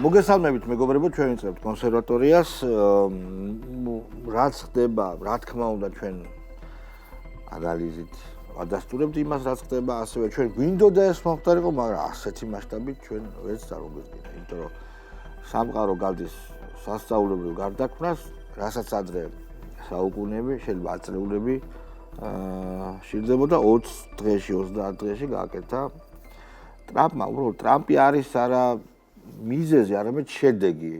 მოგესალმებით მეგობრებო, ჩვენ ვიწყებთ კონსერვატორიას. რაც ხდება, რა თქმა უნდა, ჩვენ ანალიზით ვადასტურებთ იმას, რაც ხდება, ასევე ჩვენ გვინდოდა ეს მომხდარიყო, მაგრამ ასეთი მასშტაბით ჩვენ ვერც არ ვგვეძინა, იმიტომ რომ სამყარო გადის სასწაულებრივ გარდაქმნას, რასაც ადრე საუკუნეები, შეიძლება ათწლეულები სჭირდებოდა 20 დღეში, 30 დღეში გააკეთა ტრამპმა. უბრალოდ ტრამპი არის არა მიზეზი, არამედ შედეგი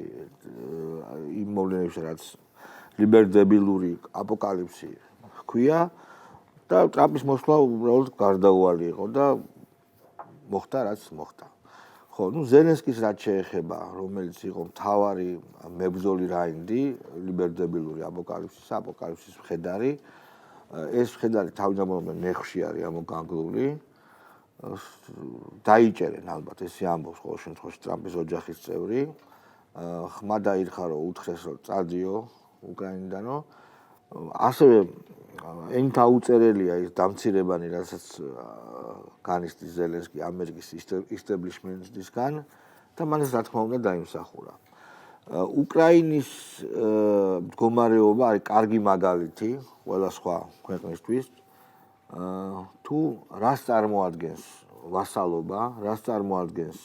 იმ მოვლენებში, რაც ლიბერდებილური აპოკალიფსი ჰქვია და ტრამპის მოსვლა უბრალოდ გარდაუვალი იყო და მოხდა რაც მოხდა. ხო, ზელენსკის რაც შეეხება, რომელიც იყო მთავარი მებრძოლი რაინდი ლიბერდებილური აპოკალიფსის მხედარი, ეს მხედარი თავიდანვე ნეხში არის ამოგანგლული. დაიჭერენ ალბათ ესე ამბობს ყოველ შემთხვევაში ტრამპის ოჯახის წევრი. ხმა დაირხა რომ უთხრეს რომ წადიო უკრაინიდანო. ასევე ენით აუწერელია ის დამცირებანი, რასაც განიცდის ზელენსკი ამერიკის ისტებლიშმენტისგან და მან ეს რა თქმა უნდა დაიმსახურა. უკრაინის მდგომარეობა არის კარგი მაგალითი ყველა სხვა ქვეყნისთვის. თუ რას წარმოადგენს ვასალობა, რას წარმოადგენს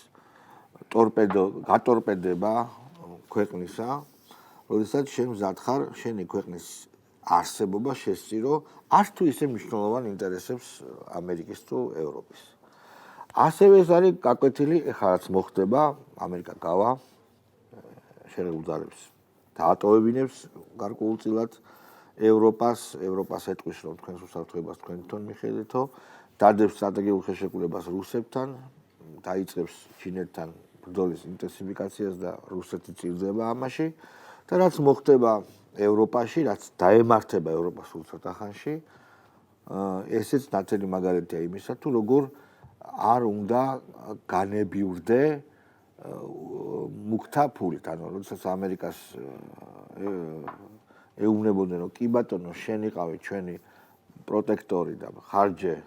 გატორპედება ქვეყნისა, როდესაც შენ მზად ხარ შენი ქვეყნის არსებობა შესწირო არც თუ ისე მნიშვნელოვან ინტერესებს ამერიკის თუ ევროპის. ასევე ეს არის გაკვეთილი, ეხლა რაც მოხდება, ამერიკა გავა შერეულ ძალებს დაატოვებინებს გარკვეულწილად ევროპას ეტყვის რომ თქვენს უსაფრთხოებას თქვენ თვითონ მიხედვითო, დადებს სტრატეგიულ ხელშეკრულებას რუსებთან, დაიწყებს ჩინეთთან ბრძოლის ინტენსიფიკაციას და რუსეთი წირდება ამაში და რაც მოხდება ევროპაში, რაც დაემართება ევროპას სულ ცოტა ხანში, ესეც ნათელი მაგალითია იმისა, თუ როგორ არ უნდა განებივრდე მუქთა ფულით, ანუ როდესაც ამერიკას ეუბნებოდნენ რომ კი ბატონო შენ იყავი ჩვენი პროტექტორი და ხარჯე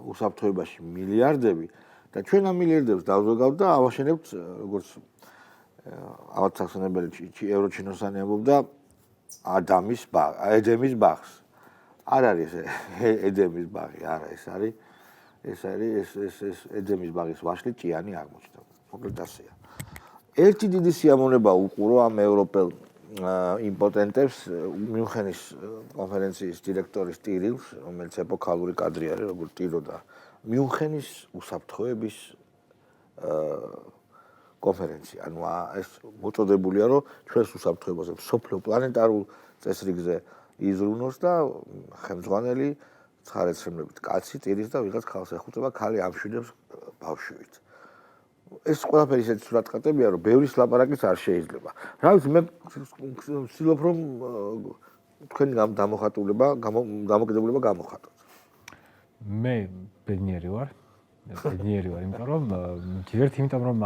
უსაფრთხოებაში მილიარდები და ჩვენ ამ მილიარდებს დავზოგავთ და ავაშენებთ როგორც ავაცახსენებელი ევროჩინოსანი ამბობდა ედემის ბაღს. არ არის ედემის ბაღი, არა ეს არის ედემის ბაღის ვაშლი ჭიანი აღმოჩნდა. მოკლედ ასეა. ერთი დიდი სიამოვნება უყურო ამ ევროპელ იმპოტენტებს მიუნხენის კონფერენციის დირექტორის ტირილს, რომელიც ეპოქალური კადრი არის, როგორც ტიროდა მიუნხენის უსაფრთხოების კონფერენცია. ანუ ეს მოწოდებულია, რომ ჩვენს უსაფრთხოებაზე მსოფლიო პლანეტარულ წესრიგზე იზრუნოს და ხელმძღვანელი ცხარეცრემლებით კაცი ტირის და ვიღაც ხალხს ეხუწება, ხალი ამშვიდებს ბავშვით. ეს ყველაფერი ისეთი სურათკატებია, რომ ბევრის ლაპარაკიც არ შეიძლება. რა ვიცი, მე ვცდილობ რომ თქვენი დამოკიდებულება გამოხატოთ. მე ბედნიერი ვარ, იმიტომ რომ იმიტომ რომ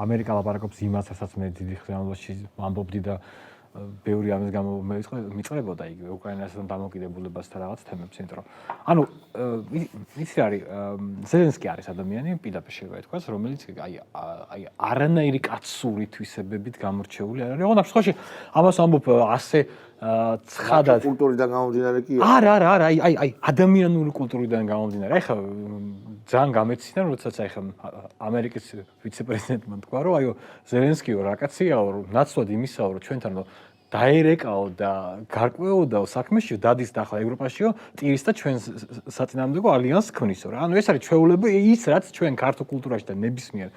ამერიკა ლაპარაკობს იმას, რასაც მე დიდი ხნის განმავლობაში ვამბობდი და ბევრი ამის გამო მიწყებოდა იგივე უკრაინასთან დამოკიდებულებას და რაღაც თემებს, იმიტომ რომ იცი არის ზელენსკი არის ადამიანი, პირდაპირ შეიძლება ითქვას, რომელიც აი არანაირი კაცური თვისებებით გამორჩეული არ არის. ოღონდ შემთხვევაში ამას ამბობ ასე ცხადად კულტურიდან გამომდინარე კი არა, აი ადამიანური კულტურიდან გამომდინარე. აი ხა ძალიან გამეცინა, როდესაც აი ხა ამერიკის ვიცე-პრეზიდენტმა თქვა, რომ აიო ზელენსკიო რა კაციაო, ნაცვლად იმისაო, რომ ჩვენთან დაერეკაო და გარკვეოდაო საქმეში დადის და ახლა ევროპაშიო ტირის და ჩვენს საწინააღმდეგო ალიანსს ქმნისო რა. ანუ ეს არის ჩვეულები, ის რაც ჩვენ ქართულ კულტურაში და ნებისმიერ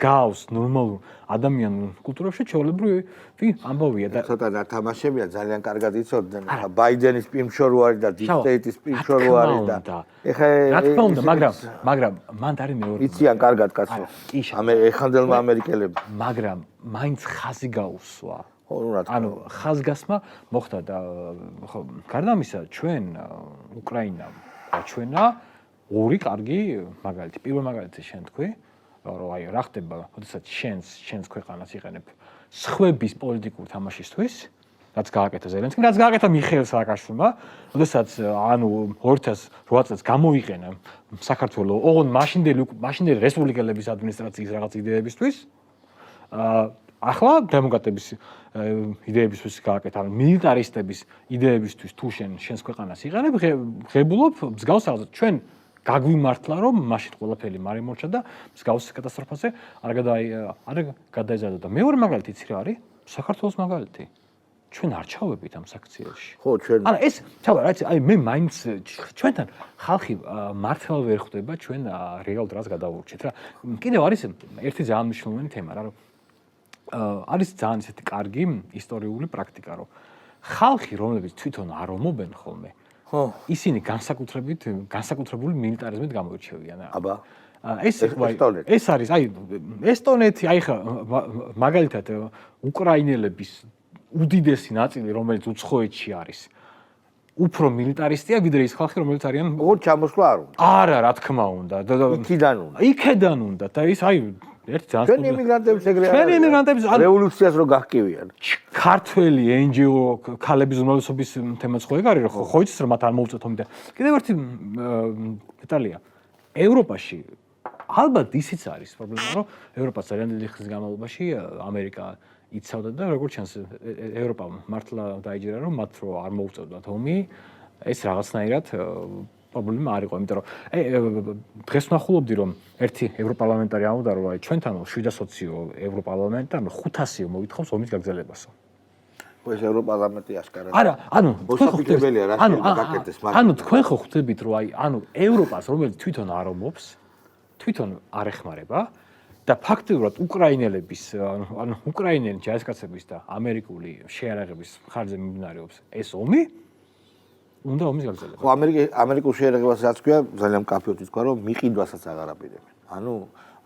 გავს ნორმალურ ადამიანურ კულტურებში ჩვეულებრივი ამბავია და ცოტა თამაშებია ძალიან კარგად იცოდნენ. ბაიდენის პირმშორვარი და დიპსტეიტის პირმშორვარი და ეხა რა თქმა უნდა, მაგრამ მან არის მეორე. იციან კარგად კაცო. ეხანდელმა ამერიკელებმა. მაგრამ მაინც ხაზი გაუსვა. რა თქმა ანუ ხაზგასმა მოხდა და ხო, გარდა ამისა, ჩვენ უკრაინამ აჩვენა ორი კარგი მაგალითი. პირველ მაგალითზე შენ თქვი, რომ აი რა ხდება, როდესაც შენს ქვეყანას იყენებ სხვების პოლიტიკურ თამაშისთვის, რაც გააკეთა ზელენსკიმ, რაც გააკეთა მიხეილ სააკაშვილმა, როდესაც ანუ 2008 წელს გამოიყენა საქართველოს ოღონდ მაშინდელი რესპუბლიკელების ადმინისტრაციის რაღაც იდეებისთვის, ახლა დემოკრატების იდეებისთვის გააკეთა, ანუ მილიტარისტების იდეებისთვის თუ შენს ქვეყანას იყენებ, ღებულობ მსგავს რაღაცა. ჩვენ გაგვიმართლა, რომ მაშინ ყველაფერი მარიმორჩა და მსგავს კატასტროფაზე არ გადაიზარდა და მეორე მაგალითი იცი რა არის? საქართველოს მაგალითი. ჩვენ არ ჩავებით ამ საქციელში. ხო, ჩვენ არა, ეს ჩავა, რა იცი, აი მე მაინც ჩვენთან ხალხი მართლა ვერ ხვდება ჩვენ რეალ დრას გადავურჩეთ რა. კიდევ არის ერთი ძალიან მნიშვნელოვანი თემა რა, რომ არის ძალიან ისეთი კარგი ისტორიული პრაქტიკა, რომ ხალხი, რომლებიც თვითონ არ ომობენ ხოლმე, ხო, ისინი განსაკუთრებული მილიტარიზმით გამოირჩევიან. აბა. ეს არის, აი ესტონეთი, აი ხა მაგალითად უკრაინელების უდიდესი ნაწილი, რომელიც უცხოეთში არის, უფრო მილიტარისტია, ვიდრე ის ხალხი, რომელიც არიან ოღონდ ჩამოსვლა არ უნდა. არა, რა თქმა უნდა. იქიდან უნდა. იქედან უნდა და ის აი ერთი ძალიან ჩვენი იმიგრანტების ეგრე არის. ჩვენი იმიგრანტების რევოლუციას რო გახკივიან. ქართველი NGO ქალების უმრავლესობის თემაც ხო ეგ არის, რომ ხო იცის რომ მათ არ მოუწევთ ომი და კიდევ ერთი დეტალია. ევროპაში ალბათ ისიც არის პრობლემა, რომ ევროპა ძალიან დიდი ხნის განმავლობაში ამერიკა იცავდა და როგორც ჩანს ევროპამ მართლა დაიჯერა რომ მათ რო არ მოუწევდათ ომი, ეს რაღაცნაირად პრობლემა არ იყო, იმიტომ რომ დღეს ვნახულობდი რომ ერთი ევროპარლამენტარი ამბობდა რომ აი ჩვენთან 720 ევროპარლამენტთან 500 მოითხოვს ომის გაგრძელებასო. ეს ევროპარლამენტი ასკარად. არა, ანუ მოსაფიქრებელია რა შეიძლება გაკეთდეს მაგრამ. ანუ თქვენ ხო ხვდებით რომ აი ანუ ევროპას რომელიც თვითონ არ ომობს, თვითონ არ ეხმარება და ფაქტიურად უკრაინელების ანუ უკრაინელი ჯარისკაცების და ამერიკული შეარაღების ხარჯზე მიმდინარეობს ეს ომი უნდა ომის გაგრძელება. ხო, ამერიკულ შეერაღებას რაც ქვია, ძალიან კაფეოდ ითქვა, რომ მიყიდვასაც აღარ აპირებენ. ანუ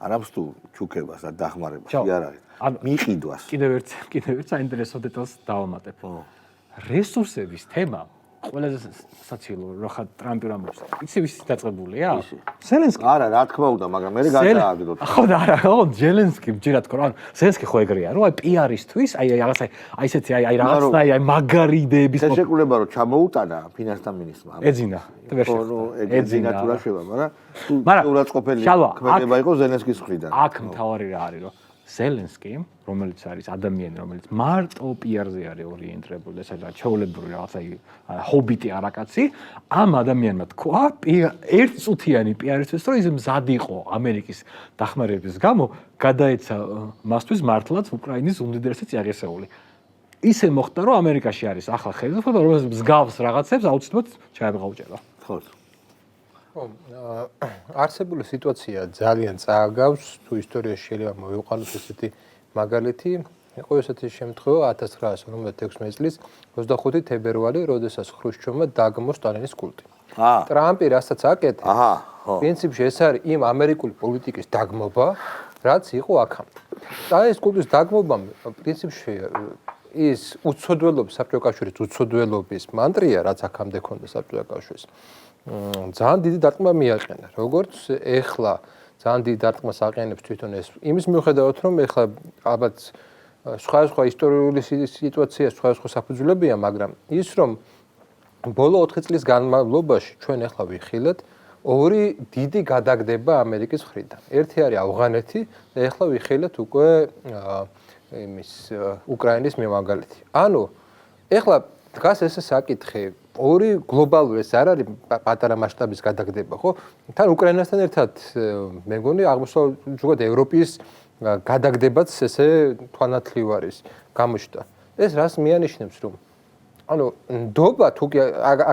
არამს თუ ჩუქებას და დახმარებას არ არის. მიყიდვას. კიდევ ერთ საინტერესო დეტალს დავამატებ. რესურსების თემა ყველაზე საციელო რო ხა ტრამპი რამბობს. იცი ვის დაწყებულია? ზელენსკი. არა, რა თქმა უნდა, მაგრამ მე გადააგდოთ. ხო და არა, ხო, ზელენსკი მჯერად თქო, ანუ ზელენსკი ხო ეგრეა, რომ აი პიარისთვის, აი რაღაცა აი ესეთი აი რაღაცნაირი აი მაგარი იდეების ეს შეკულება რომ ჩამოუტანა ფინანსთა მინისტრმა. ეძინა. და ვერ ხო, ეძინა თუ რა შევა, მაგრამ ურაცხყოფელი ქმედება იყო ზელენსკის მხრიდან. აქ მთავარი რა არის, რომ ზელენსკი, რომელიც არის ადამიანი, რომელიც მარტო პიარზე არის ორიენტირებული, ეს არის ჩაოლებური რაღაცა ჰობიტი არაკაცი, ამ ადამიანმა თქვა ერთწუთიანი პიარისთვის, რომ ის მზად იყო ამერიკის დახმარების გამო, გადაეცა მასთვის მართლაც უკრაინის უმდიდრესი წიაღისეული. ისე მოხდა, რომ ამერიკაში არის ახლა ხელისუფლება, რომელიც მსგავს რაღაცებს აუცილებლად ჩაებღაუჭება. ხო. ხო, არსებული სიტუაცია ძალიან წააგავს, თუ ისტორიაში შეიძლება მოვიყვანოთ ესეთი მაგალითი. იყო ესეთი შემთხვევა 1956 წლის 25 თებერვალი, როდესაც ხრუშჩოვმა დაგმო სტალინის კულტი. ტრამპი რასაც აკეთა, პრინციპში ეს არის იმ ამერიკული პოლიტიკის დაგმობა, რაც იყო აქამდე. სტალინის კულტის დაგმობამ პრინციპში ის უცოდველობის საბჭოთა კავშირის უცოდველობის მანტრია, რაც აქამდე ქონდა საბჭოთა კავშირის. ძალიან დიდი დარტყმა მიაყენა. როგორც ეხლა ძალიან დიდი დარტყმას აყენებს თვითონ ეს იმის მიუხედავად, რომ ეხლა ალბათ სხვა ისტორიული სიტუაცია, სხვა საფუძვლებია, მაგრამ ის რომ ბოლო 4 წლის განმავლობაში ჩვენ ეხლა ვიხილეთ ორი დიდი გადაგდება ამერიკის მხრიდან. ერთი არის ავღანეთი და ეხლა ვიხილეთ უკვე იმის უკრაინის მიმაგალითი. ანუ ეხლა დგას ეს საკითხი ორი გლობალური ეს არ არის პატარა მასშტაბის გადაგდება, ხო? თან უკრაინასთან ერთად მე მგონი აღმოსავლეთ ზოგადად ევროპის გადაგდებაც ესე თვალნათლივ არის გამოჩნდა. ეს რას მიანიშნებს, რომ ანუ ნდობა თუ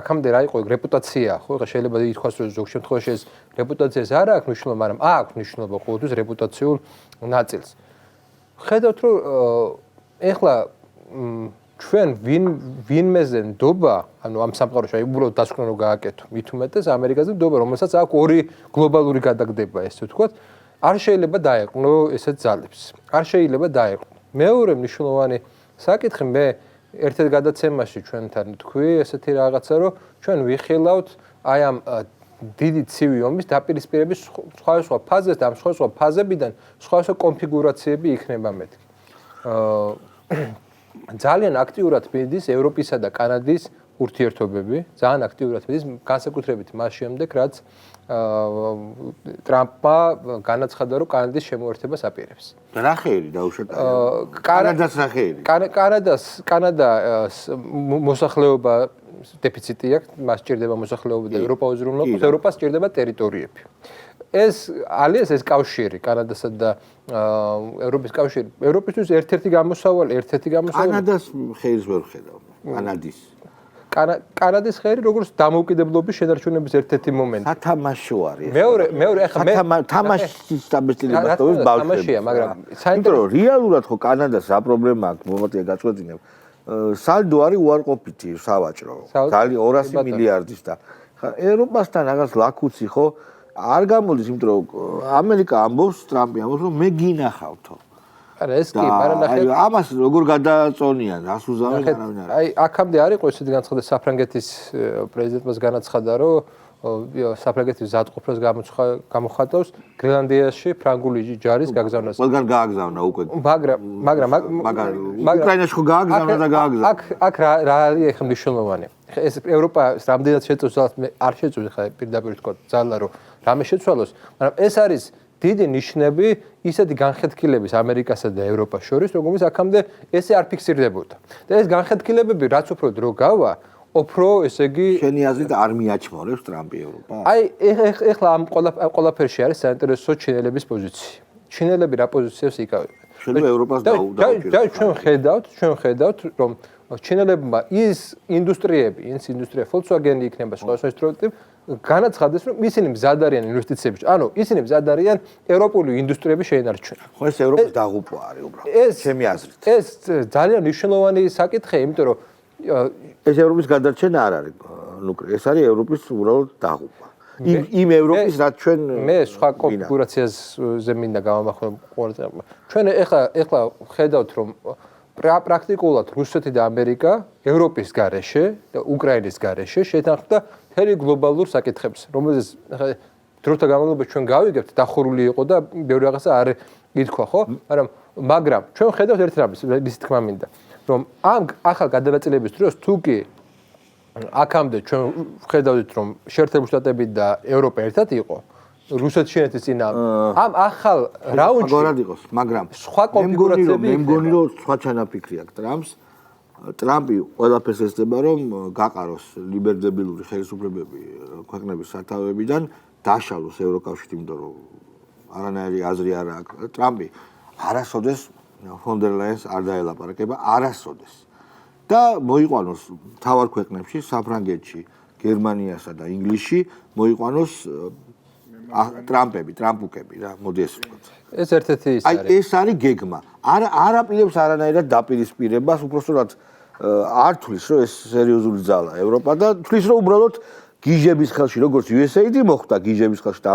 აქამდე რა იყო რეპუტაცია, ხო? შეიძლება ითქვას, რომ ზოგ შემთხვევაში ეს რეპუტაციას არ აქვს მნიშვნელობა, მაგრამ აქვს მნიშვნელობა ყოველთვის რეპუტაციულ ნაწილს. ხედავთ, რომ ეხლა ჩვენ ვინმეზე ნდობა, ანუ ამ სამყაროში აი უბრალოდ დასკვნა რო გააკეთო, მით უმეტეს ამერიკაზე ნდობა, რომელსაც აქვს ორი გლობალური გადაგდება, ესე ვთქვათ, არ შეიძლება დაეყნო ესეთ ძალებს. არ შეიძლება დაეყნო. მეორე მნიშვნელოვანი საკითხი მე ერთ-ერთ გადაცემაში ჩვენთან თქვი ესეთი რაღაცა, რომ ჩვენ ვიხილავთ აი ამ დიდი ცივი ომის დაპირისპირების სხვადასხვა ფაზეს და ამ სხვადასხვა ფაზებიდან სხვადასხვა კონფიგურაციები იქნება მეთქი. ძალიან აქტიურად მიდის ევროპისა და კანადის ურთიერთობები, ძალიან აქტიურად მიდის, განსაკუთრებით მას შემდეგ, რაც ტრამპმა განაცხადა, რომ კანადის შემოერთებას აპირებს. რა ხეირი დაუშვათ? კანადას რა ხეირი? კანადას მოსახლეობა დეფიციტი აქვს, მას სჭირდება მოსახლეობა და ევროპა უზრუნველყოფს, ევროპას სჭირდება ტერიტორიები. ეს ალიანსი, ეს კავშირი, კანადასა და ევროპის კავშირი, ევროპისთვის ერთ-ერთი გამოსავალი. კანადას ხეირს ვერ ხედავ. კანადის ხეირი როგორც დამოუკიდებლობის შენარჩუნების ერთ-ერთი მომენტი. სათამაშო არის. მეორე ახლა თამაშის საბეჭდილებას თოვებს ბავშვები. თამაშია, მაგრამ იმიტომ რომ რეალურად ხო კანადას რა პრობლემა აქვს, მომატია გაწყვეტინებ. სალდო არის უარყოფითი სავაჭრო. ძალიან 200 მილიარდის და ევროპასთან რაღაც ლაქუცი ხო არ გამოდის, იმიტომ რომ ამერიკა ამბობს, ტრამპი ამბობს, რომ მე გინახავთო. არა ეს კი, მაგრამ ნახე ამას როგორ გადააწონიან, რას უზავენ არავინ არ. აი, აქამდე არ იყო ესეთი განცხადება საფრანგეთის პრეზიდენტმა განაცხადა, რომ საფრანგეთის ზადყოფას გამოხატავს გრენლანდიაში ფრანგული ჯარის გაგზავნას. ყველგან გააგზავნა უკვე. მაგრამ უკრაინაში ხო გააგზავნა და გააგზავნა. აქ რა არის ახლა მნიშვნელოვანი? ეს ევროპას რამდენად შეწევს, არ შეწევს ხა პირდაპირ თქვა ძალა რომ რამე შეცვალოს, მაგრამ ეს არის დიდი ნიშნები ისეთი განხეთქილების ამერიკასა და ევროპას შორის, როგორიც აქამდე ესე არ ფიქსირდებოდა. და ეს განხეთქილებები რაც უფრო დრო გავა, უფრო ესე იგი შენი აზრით არ მიაჩმორებს ტრამპი ევროპას? აი ეხლა ამ ყველაფერში არის საინტერესო ჩინელების პოზიცია. ჩინელები რა პოზიციას იკავებენ? შეიძლება ევროპას და ჩვენ ხედავთ რომ ჩინელებმა ის ინდუსტრია Volkswagen-ი იქნება სხვა ინდუსტრიები განაცხადეს რომ ისინი მზად არიან ინვესტიციებში. ანუ ისინი მზად არიან ევროპული ინდუსტრიების შეინარჩუნა. ხო ეს ევროპის დაღუპვა არის უბრალოდ. ჩემი აზრით. ეს ძალიან მნიშვნელოვანი საკითხია, იმიტომ რომ ეს ევროპის გადარჩენა არ არის. ნუ ეს არის ევროპის უბრალოდ დაღუპვა. იმ ევროპის რაც ჩვენ მე სხვა კონფიგურაციაზე მინდა გამამახვილო ყოველწლიურად. ჩვენ ეხლა ხედავთ რომ პრაქტიკულად რუსეთი და ამერიკა ევროპის გარეშე და უკრაინის გარეშე შეთანხმდა მთელი გლობალურ საკითხებს, რომელზეც დროთა განმავლობაში ჩვენ გავიგებთ, დახურული იყო და ბევრი რაღაცა არ ითქვა, ხო? მაგრამ ჩვენ ხედავთ ერთ რამეს, ის თქმა მინდა, რომ ამ ახალ გადაწილების დროს თუ კი აქამდე ჩვენ ხედავთ რომ შეერთებული შტატები და ევროპა ერთად იყო რუსეთ-ჩინეთის წინააღმდეგ. ამ ახალ რაუნდში როგორად იყოს, მაგრამ სხვა კონფიგურაციები მე მგონი რომ სხვა ჩანაფიქრი აქვს ტრამპს. ტრამპი ყველაფერს ესწრება რომ გაყაროს ლიბერალ-დებილური ხელისუფლებები ქვეყნების სათავეებიდან, დაშალოს ევროკავშირი, იმიტომ რომ არანაირი აზრი არ აქვს. ტრამპი არასოდეს ფონ დერ ლაიენს არ დაელაპარაკება, არასოდეს. და მოიყვანოს მთავარ ქვეყნებში, საფრანგეთში, გერმანიასა და ინგლისში მოიყვანოს ტრამპუკები რა, მოდი ეს ვთქვათ. ეს ერთ-ერთი ის არის. აი ეს არის გეგმა. არ აპირებს არანაირად დაპირისპირებას, უბრალოდ არ თulis რომ ეს სერიოზული ძალა ევროპა და თulis რომ უბრალოდ გიჟების ხელში როგორც USAID მოხდა გიჟების ხელში და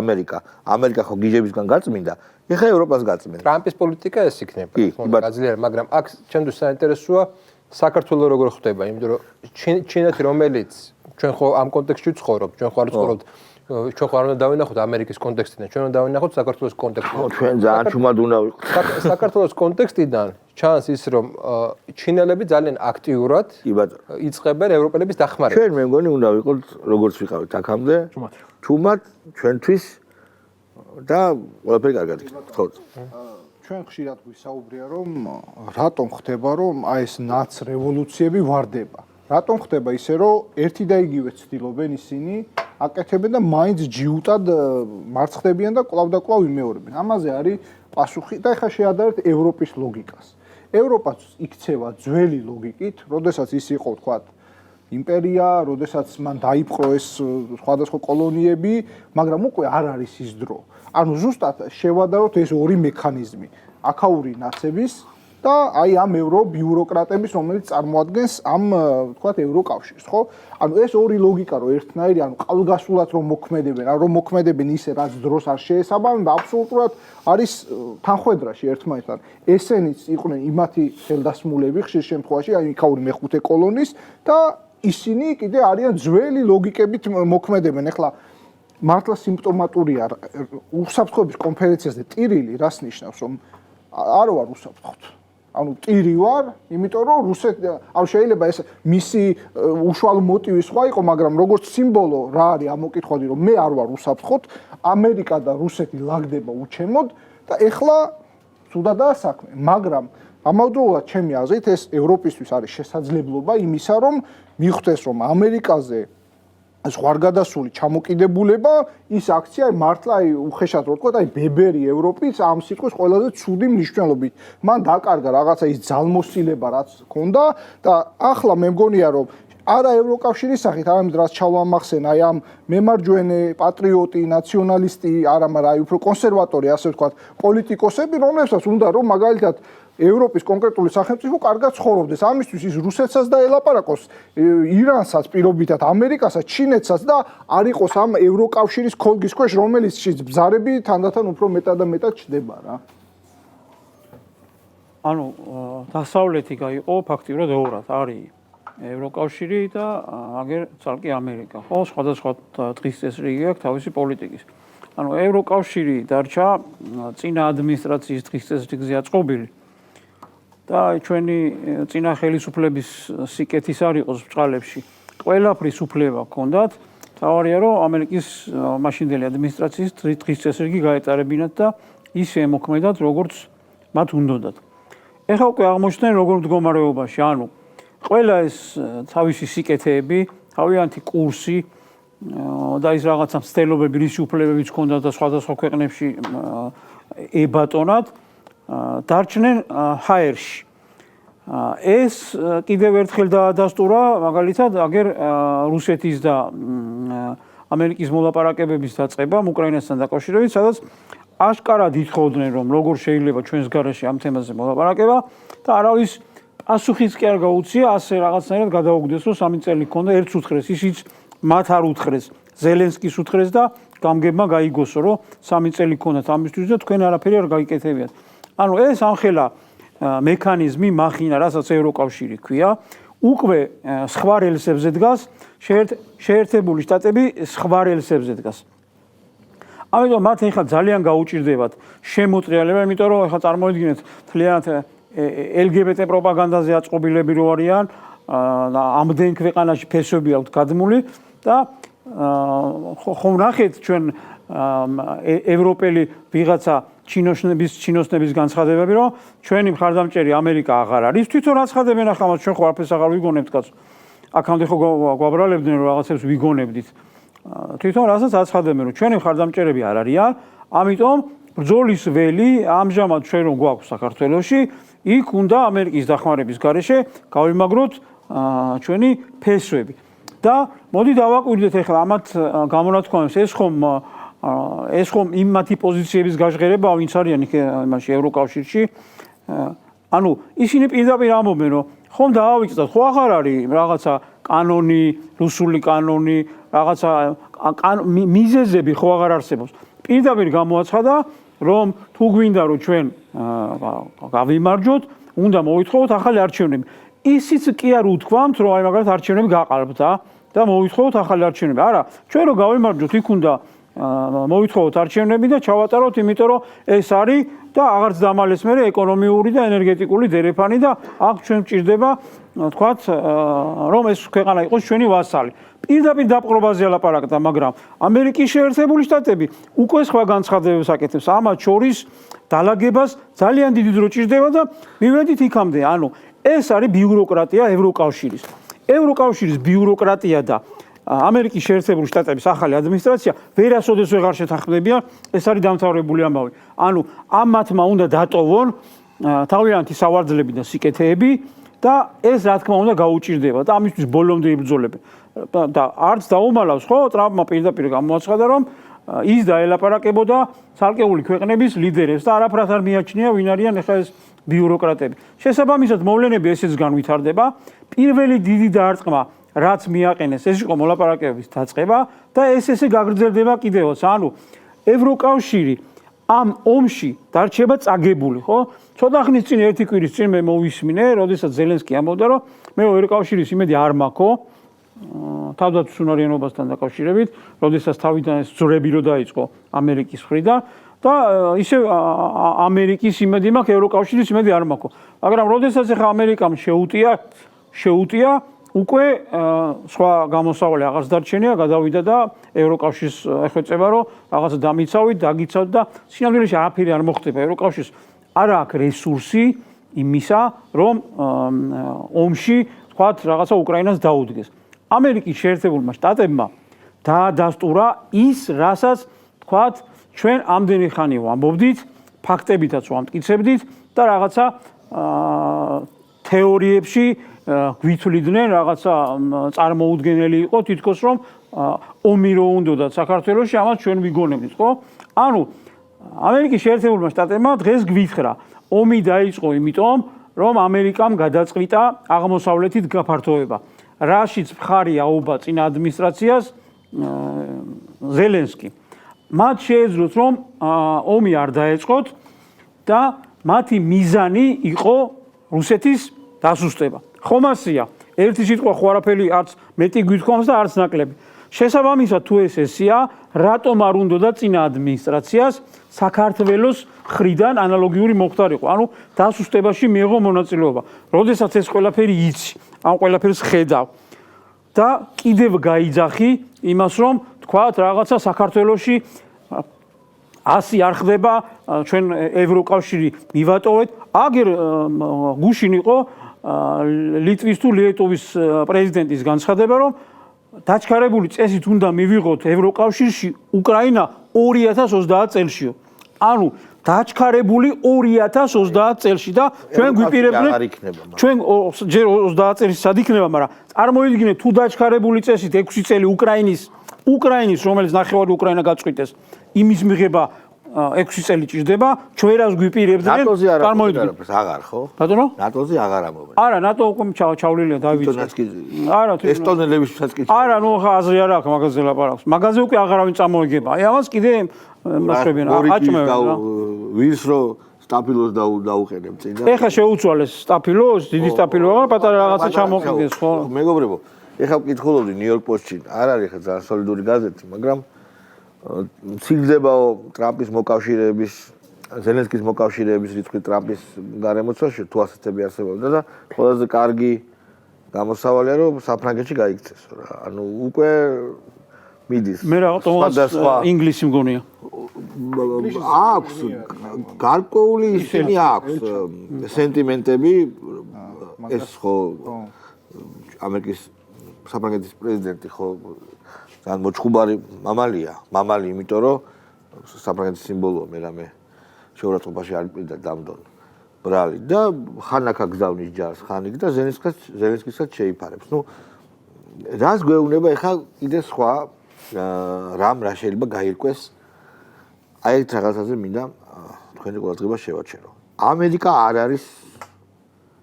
ამერიკა ხო გიჟებისგან გაწმინდა, ეხლა ევროპას გაწმინდა. ტრამპის პოლიტიკა ეს იქნება, გაძლიერება, მაგრამ აქ ჩემთვის საინტერესოა საქართველოს როგორ ხდება, იმიტომ რომ ჩინეთი რომელიც ჩვენ ხო ამ კონტექსტში ვცხოვრობ, ჩვენ ხო არ ვცხოვრობთ ჩვენ ხო არ უნდა დავინახოთ ამერიკის კონტექსტიდან, ჩვენ უნდა დავინახოთ საქართველოს კონტექსტიდან. ჩვენ ძალიან ჩუმად უნდა ვიყოთ. საქართველოს კონტექსტიდან ჩანს ის რომ ჩინელები ძალიან აქტიურად იწყებენ ევროპელების დახმარებას. ჩვენ მე მგონი უნდა ვიყოთ როგორც ვიყავით აქამდე, ჩუმად ჩვენთვის და ყველაფერი კარგად იქნება. ხო. ჩვენ ხშირად გვისაუბრია რომ რატომ ხდება რომ აი ეს ნაც რევოლუციები ვარდება. რატომ ხდება ისე რომ ერთი და იგივე ცდილობენ ისინი აკეთებენ და მაინც ჯიუტად მარცხდებიან და კვლავ და კვლავ იმეორებენ. ამაზე არის პასუხი და ეხლა შეადარეთ ევროპის ლოგიკას. ევროპაც იქცევა ძველი ლოგიკით, როდესაც ის იყო თქვა იმპერია, როდესაც მან დაიპყრო ეს სხვადასხვა კოლონიები, მაგრამ უკვე არ არის ის დრო. ანუ ზუსტად შევადაროთ ეს ორი მექანიზმი, აქაური ნაცების და აი ამ ევრობიუროკრატების, რომელიც წარმოადგენს ამ თქვათ ევროკავშირს, ხო? ანუ ეს ორი ლოგიკა რო ერთნაირი, ანუ ყალგასულად რომ მოქმედებენ, ან რომ მოქმედებენ ისე, რაც დროს არ შეესაბამება და აბსოლუტურად არის თანხვედრაში ერთმანეთთან. ესენიც იყვნენ იმათი ხელდასმულები ხშირ შემთხვევაში, აი იქაური მეხუთე კოლონის და ისინი კიდე არიან ძველი ლოგიკებით მოქმედებენ. ეხლა მართლა სიმპტომატურია უსაფრთხოების კონფერენციაზე ტირილი რას ნიშნავს, რომ არ ვარ უსაფრთხოდ. ანუ ტირი ვარ, იმიტომ რომ რუსეთი, ანუ შეიძლება ეს მისი უშუალო მოტივი სხვა იყო, მაგრამ როგორც სიმბოლო რა არის ამოკითხვადი, რომ მე არ ვარ უსაფრთხოდ, ამერიკა და რუსეთი ლაგდება უჩემოდ და ეხლა სუდადაა საქმე, მაგრამ ამავდროულად ჩემი აზრით ეს ევროპისთვის არის შესაძლებლობა იმისა, რომ მიხვდეს, რომ ამერიკაზე ზღვარგადასული ჩამოკიდებულება ის აქცია მართლა უხეშად რო ვთქვა, ბებერი ევროპის ამ სიტყვის ყველაზე ცუდი მნიშვნელობით. მან დაკარგა რაღაცა ის ძალმოსილება, რაც ჰქონდა და ახლა მე მგონია, რომ არა ევროკავშირის სახით, არამედ რაც ჩავამახსენ, აი ამ მემარჯვენე, პატრიოტი, ნაციონალისტი, არა, მაგრამ აი უფრო კონსერვატორი, ასე ვთქვათ, პოლიტიკოსები, რომლებსაც უნდა რომ მაგალითად ევროპის კონკრეტული სახელმწიფო კარგად ცხოვრობდეს. ამისთვის ის რუსეთსაც დაელაპარაკოს, ირანსაც პირობითად, ამერიკასაც, ჩინეთსაც და არ იყოს ამ ევროკავშირის ქოლგის ქვეშ, რომელიც ბზარები თანდათან უფრო მეტად და მეტად ჩდება რა. ანუ დასავლეთი გაიყო ფაქტიურად ორად, არის ევროკავშირი და აგერ ცალკე ამერიკა. ხო, სხვადასხვა დღის წესრიგი აქვს თავისი პოლიტიკის. ანუ ევროკავშირი დარჩა წინა ადმინისტრაციის დღის წესრიგზე აწყობილი. და ჩვენი წინა ხელისუფლების სიკეთის არ იყოს ბწყალებში. ყველაფრის უფლება ჰქონდათ. თავარია რომ ამერიკის მაშინდელი ადმინისტრაციის დღის წესრიგი გაეტარებინათ და ისე ემოქმედათ, როგორც მათ უნდათ. ეხლა უკვე აღმოჩნდნენ როგორ მდგომარეობაში, ანუ ყველა ეს თავისი სიკეთეები, თავიანთი კურსი და ის რაღაცა მცდელობები, რისი უფლებებიც ჰქონდათ და სხვადასხვა ქვეყნებში ებატონათ, დარჩნენ ჰაერში. ეს კიდევ ერთხელ დაადასტურა, მაგალითად, აგერ რუსეთის და ამერიკის მოლაპარაკებების დაწყებამ უკრაინასთან დაკავშირებით, სადაც აშკარად ითხოვდნენ, რომ როგორ შეიძლება ჩვენს გარეშე ამ თემაზე მოლაპარაკება და არავის პასუხიც კი არ გაუწია, ასე რაღაცნაირად გადაუგდეს, რომ 3 წელი ჰქონდა, ერთს უთხრეს, ისიც მათ არ უთხრეს, ზელენსკის უთხრეს და გამგებმა გაიგოსო, რომ 3 წელი ჰქონდათ ამისთვის და თქვენ არაფერი არ გაიკეთებიათ. ანუ ეს ამხელა მექანიზმი მახინა, რასაც ევროკავშირი ქვია, უკვე სხვა რელსებზე დგას, შეერთებული შტატები სხვა რელსებზე დგას. ამიტომ მათ ეხლა ძალიან გაუჭირდებათ შემოტრიალება, იმიტომ რომ ეხლა წარმოიდგინეთ თლიანად LGBT პროპაგანდაზე აწყობილები რო არიან, ამდენ ქვეყანაში ფესვები აქვთ გადმული და ხომ ნახეთ ჩვენ ევროპელი ვიღაცა ჩინოსნების განცხადებები, რომ ჩვენი მხარდამჭერი ამერიკა აღარ არის, თვითონ აცხადებენ ახლა მას ჩვენ ხო არაფერს აღარ ვიგონებთ კაცო. აქამდე ხო გვაბრალებდნენ რომ რაღაცებს ვიგონებდით. თვითონ რასაც აცხადებენ რომ ჩვენი მხარდამჭერები არ არიან, ამიტომ ბრძოლის ველი ამჟამად ჩვენ რომ გვაქვს საქართველოში, იქ უნდა ამერიკის დახმარების გარეშე გავიმაგროთ ჩვენი ფესვები. და მოდი დავაკვირდეთ ახლა ამათ გამონათქვამებს ეს ხომ იმ მათი პოზიციების გაჟღერებაა, ვინც არიან იმაში ევროკავშირში. ანუ ისინი პირდაპირ ამბობენ, რომ ხომ დაავიწყდათ, ხო აღარ არის რაღაცა კანონი, რუსული კანონი, რაღაცა მიზეზები ხო აღარ არსებობს. პირდაპირ გამოაცხადა, რომ თუ გვინდა რომ ჩვენ გავიმარჯვოთ, უნდა მოვითხოვოთ ახალი არჩევნები. ისიც კი არ უთქვამთ, რომ აი მაგალითად არჩევნები გაყალბთ და მოვითხოვოთ ახალი არჩევნები. არა, ჩვენ რომ გავიმარჯვოთ, იქ უნდა მოვითხოვოთ არჩევნები და ჩავატაროთ, იმიტომ რომ ეს არის და აღარც დამალეს მე ეკონომიური და ენერგეტიკული დერეფანი და აქ ჩვენ გვჭირდება თქვათ რომ ეს ქვეყანა იყოს ჩვენი ვასალი. პირდაპირ დაპყრობაზე ალაპარაკდა, მაგრამ ამერიკის შეერთებული შტატები უკვე სხვა განცხადებებს აკეთებს. ამათ შორის დალაგებას ძალიან დიდი დრო ჭირდება და მივედით იქამდე. ანუ ეს არის ბიუროკრატია ევროკავშირის. ევროკავშირის ბიუროკრატია და ამერიკის შეერთებული შტატების ახალი ადმინისტრაცია ვერასოდეს ვეღარ შეთანხმდებიან, ეს არის დამთავრებული ამბავი. ანუ ამ მათმა უნდა დატოვონ თავიანთი სავარძლები და სიკეთეები და ეს რა თქმა უნდა გაუჭირდება და ამისთვის ბოლომდე იბრძოლებენ. და არც დაუმალავს, ხო, ტრამპმა პირდაპირ გამოაცხადა, რომ ის დაელაპარაკებოდა ცალკეული ქვეყნების ლიდერებს და არაფრად არ მიაჩნია, ვინ არიან ახლა ეს ბიუროკრატები. შესაბამისად, მოვლენები ესეც განვითარდება. პირველი დიდი დაარტყმა რაც მიაყენეს, ეს იყო მოლაპარაკებების დაწყება და ესე გაგრძელდება კიდევაც. ანუ ევროკავშირი ამ ომში დარჩება წაგებული, ხო? ცოტა ხნის წინ ერთი კვირის წინ მე მოვისმინე, როდესაც ზელენსკი ამბობდა, რომ მე ევროკავშირის იმედი არ მაქვს, თავდაცვის უნარიანობასთან დაკავშირებით, როდესაც თავიდან ეს ძრები რო დაიწყო ამერიკის მხრიდან და ისე ამერიკის იმედი მაქვს, ევროკავშირის იმედი არ მაქვს. მაგრამ როდესაც ახლა ამერიკამ შეუტია უკვე სხვა გამოსავალი აღარც დარჩენია, გადავიდა და ევროკავშირის ეხვეწება, რომ რაღაცა დამიცავით, დაგიცავთ და სინამდვილეში არაფერი არ მოხდება. ევროკავშირს არ აქვს რესურსი იმისა, რომ ომში თქვათ რაღაცა უკრაინას დაუდგეს. ამერიკის შეერთებულმა შტატებმა დაადასტურა ის, რასაც თქვათ ჩვენ ამდენი ხანი ვამბობდით, ფაქტებითაც ვამტკიცებდით და რაღაცა თეორიებში გვითვლიდნენ, რაღაცა წარმოუდგენელი იყო თითქოს რომ ომი რო უნდათ საქართველოში, ამას ჩვენ ვიგონებდით, ხო? ანუ ამერიკის შეერთებულმა შტატებმა დღეს გვითხრა, ომი დაიწყო იმიტომ, რომ ამერიკამ გადაწყვიტა აღმოსავლეთით გაფართოება. რაშიც მხარი აუბა წინა ადმინისტრაციას ზელენსკი. მათ შეეძლოთ რომ ომი არ დაეწყოთ და მათი მიზანი იყო რუსეთის დასუსტება. ხომასია, ერთი სიტყვა ხო არაფერი არც მეტი გვითხოვს და არც ნაკლები. შესაბამისად თუ ეს ესია, რატომ არ უნდოდა წინა ადმინისტრაციას საქართველოს მხრიდან ანალოგიური მოხდარიყო. ანუ დასუსტებაში მიიღო მონაწილეობა. როდესაც ეს ყველაფერი იცი, ამ ყველაფერს ხედავ და კიდევ გაიძახი იმას, რომ თქვათ რაღაცა საქართველოში 100 არ ხდება, ჩვენ ევროკავშირი მივატოვეთ, აგერ გუშინ იყო ლიტვის თუ ლიტოვის პრეზიდენტის განცხადება, რომ დაჩქარებული წესით უნდა მივიღოთ ევროკავშირში უკრაინა 2030 წელშიო. ანუ დაჩქარებული 2030 წელში და ჩვენ გვიპირებდნენ ჩვენ ჯერ 30 წელს სად იქნება, მაგრამ წარმოიდგინეთ თუ დაჩქარებული წესით 6 წელი უკრაინის რომელიც ნახევარი უკრაინა გაწყვიტეს, იმის მიღება 6 წელი ჭირდება, ჩვენ რას გვიპირებდნენ? ნატოზე წარმოიდგინეთ, აღარ ხო? ბატონო? ნატოზე აღარ ამობენ. არა, ნატო უკვე ჩავლილია დავიწყე. არა, ესტონელებისაც კი. არა, ნუ ხა აზრი არ აქვს მაგაზე ლაპარაკს. მაგაზე უკვე აღარავინ წამოეგება. აი ამას კიდე მასწრებიან, აჭმევენ რა. ვირს რო სტაფილოს დაუყენებ წინ და ეხა შეუცვალეს სტაფილოს, დიდი სტაფილო აღარ პატარა რაღაცა ჩამოყიდეს, ხო? მეგობრებო, ეხა ვკითხულობდი ნიუ-იორკ პოსტში, არ არის ხა ძალიან სოლიდური გაზეთი, მაგრამ ციგდებაო ტრამპის მოკავშირეების, ზელენსკის მოკავშირეების რიცხვი ტრამპის გარემოცვაში, თუ ასეთები არსებობდა და ყველაზე კარგი გამოსავალია, რომ საფრანგეთში გაიქცეს რა. ანუ უკვე მიდის. მე რაღაცა ინგლისი მგონია. აქვს გარკვეული ისინი აქვს სენტიმენტები, ეს ხო ამერიკის საფრანგეთის პრეზიდენტი ხო ძალიან მოჩხუბარი მამალი, იმიტომ რომ საფრანგეთის სიმბოლოა, მე შეურაცხყოფაში არ მიყიდა დამდონ ბრალი და ხანაკა გზავნის ჯარს, ხანიკ და ზელენსკისაც შეიფარებს. ნუ რას გვეუბნება ეხლა კიდე სხვა რამ რა შეიძლება გაირკვეს აი ერთ რაღაცაზე მინდა თქვენი ყურადღება შევაჩერო. ამერიკა არ არის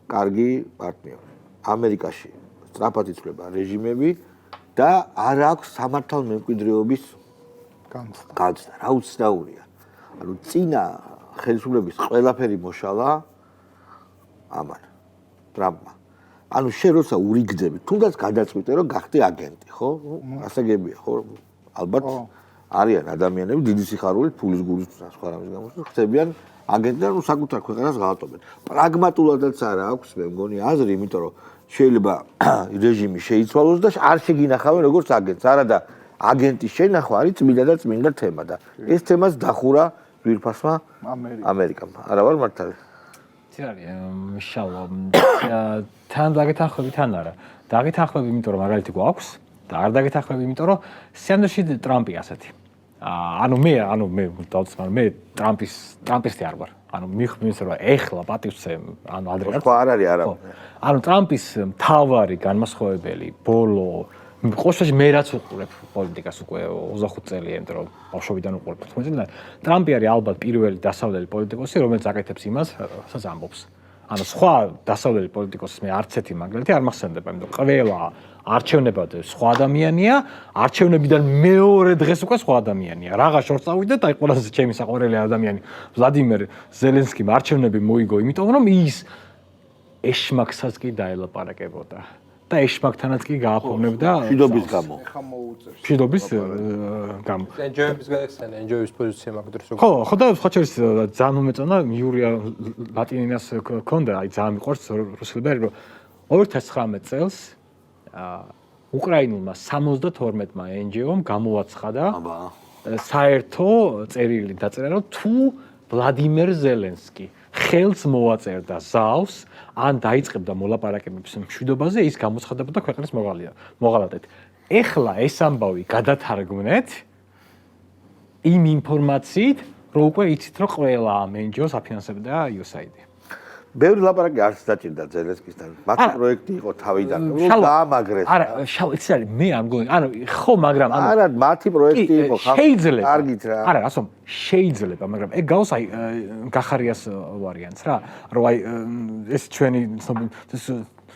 კარგი პარტნიორი. ამერიკაში სწრაფად იცვლება რეჟიმები და არ აქვს სამართალმემკვიდრეობის განცდა. რა უცნაურია. ანუ წინა ხელისუფლების ყველაფერი მოშალა ამან ტრამპმა. ანუ შენ როცა ურიგდები, თუნდაც გადაწყვიტე რომ გახდე აგენტი, ხო? ასე გებია, ხო? ალბათ არიან ადამიანები დიდი სიხარულით, ფულის გულით სხვა რამის გამო ხდებიან აგენტები, რომ საკუთარ ქვეყანას ღალატობენ. პრაგმატულადაც არა აქვს, მე მგონი აზრი, იმიტომ რომ შეიძლება რეჟიმი შეიცვალოს და არ შეგინახავენ როგორც აგენტს. არა და აგენტის შენახვა არის წმინდა და წმინდა თემა და ეს თემას დახურა ძვირფასმა ამერიკამ. არა ვარ მართალი? ცირარი, მშალო. თან დაგეთანხმები თან არა. დაგეთანხმები, იმიტომ რომ მაგალითი გვაქვს და არ დაგეთანხმები, იმიტომ რომ სანდერში ტრამპი ასეთი. ანუ მე დავწმარ, მე ტრამპისტი არ ვარ. ანუ მიხმის რომ ეხლა პატივცემ, ანუ ადრე არ. სხვა არ არის არა. ანუ ტრამპის მთავარი განმასხვავებელი ბოლო ყოველთვის მე რაც უყურებ პოლიტიკას უკვე 25 წელია, იმიტომ რომ ბავშვობიდან უყურებ. თუმცა ტრამპი არის ალბათ პირველი დასავლელი პოლიტიკოსი, რომელიც აკეთებს იმას, რასაც ამბობს. ანუ სხვა დასავლელი პოლიტიკოსის მე არც ერთი მაგალითი არ მახსენდება, იმიტომ რომ ყველა არჩევნებად სხვა ადამიანია, არჩევნებიდან მეორე დღეს უკვე სხვა ადამიანია. რაღა შორს წავიდა და აი ყველაზე ჩემი საყვარელი ადამიანი ვლადიმერ ზელენსკიმ არჩევნები მოიგო, იმიტომ რომ ის ეშმაკსაც კი დაელაპარაკებოდა. და ეშმაკთანაც კი გააფორმებდა მშვიდობის გამო. ეხა მოუწევს. მშვიდობის გამო. ენჯოების გაიხსენა, ენჯოების პოზიცია მაგ დროს. ხო და სხვა შორის ძალიან მომეწონა იურია ლატინინას ქონდა, აი ძალიან მიყვარს რუსულები, რომ 2019 წელს უკრაინულმა 72-მა NGO-მ გამოაცხადა საერთო წერილი დაწერა, რომ თუ ვლადიმერ ზელენსკი ხელს მოაწერდა ზავს, ან დაიწყებდა მოლაპარაკებებს მშვიდობაზე, ის გამოცხადებოდა ქვეყნის მოღალატედ. ეხლა ეს ამბავი გადათარგმნეთ იმ ინფორმაციით, რომ უკვე იცით, რომ ყველა ამ NGO-ს აფინანსებდა USAID. ბევრი ლაპარაკი არც დაჭირდა ზელენსკისთან. მათი პროექტი იყო თავიდან, რომ დაამაგრეს. არა, შალვა, ის არის, მე არ მგონი, ანუ ხო, მაგრამ არა, მათი პროექტი იყო შეიძლება. კარგით რა. არა, ასე შეიძლება, მაგრამ ეგ გავს აი გახარიას ვარიანტს რა, რომ აი ეს ჩვენი